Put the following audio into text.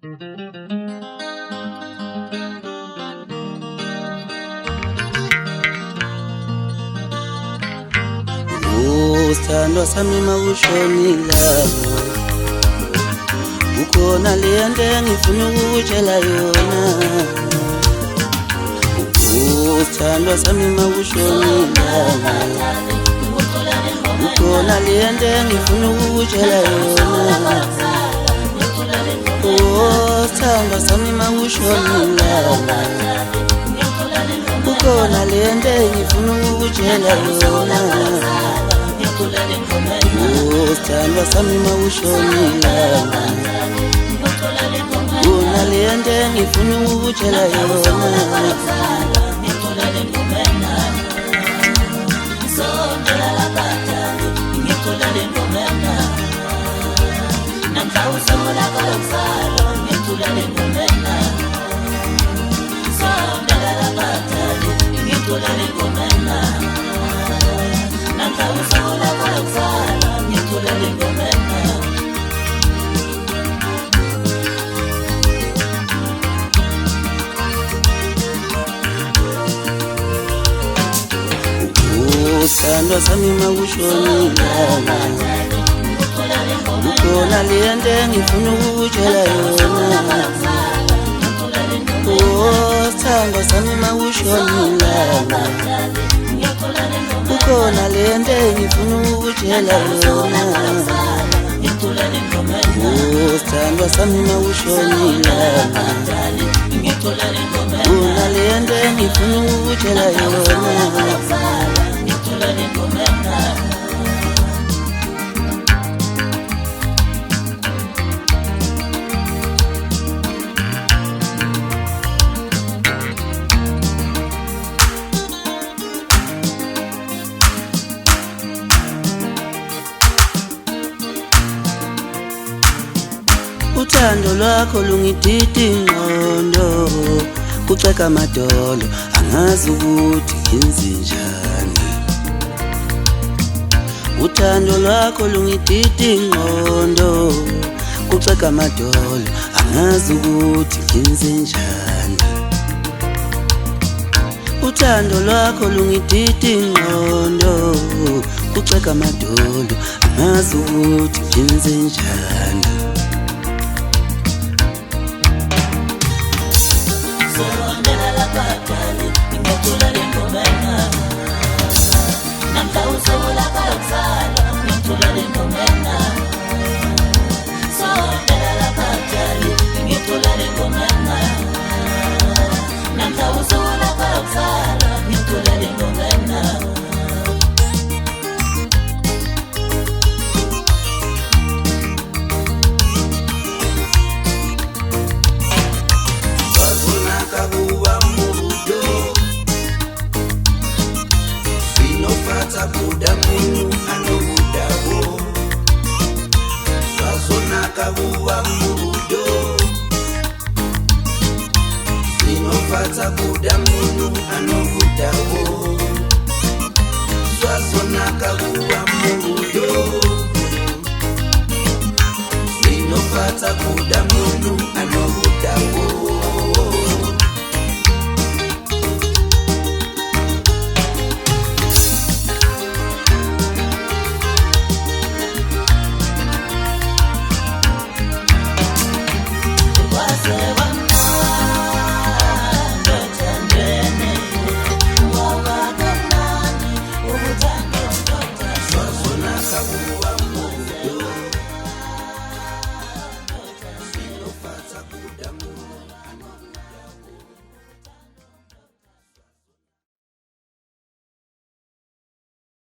Sithandwa sami mawushonila, ukhona lento engifuna ukutshela yona. Sithandwa sami mawushonila, ukhona lento engifuna ukutshela yona. Sithandwa sami mawushonila, ukhona lento engifuna ukutshela yona. Sithandwa sami mawushonila, ukhona lento engifuna ukutshela yona. Sithandwa sami mawushonila, ukhona lento engifuna ukutshela yona. Sithandwa sami mawushonila, ukhona lento engifuna ukutshela yona. Sithandwa sami mawushonila, ukhona lento engifuna ukutshela yona. Uthando lwakho lungidida ingqondo, kuceka amadolo, angazi ukuthi ngenzenjani. Uthando lwakho lungidida ingqondo, kuceka amadolo, angazi ukuthi ngenzenjani. Uthando lwakho lungidida ingqondo, kuceka amadolo, angazi ukuthi ngenzenjani. Buda munu anobudawo, swazona kabuwa mudo. Sinofata buda munu anobudawo, swazona kabuwa mudo. Sinofata buda munu anobudawo.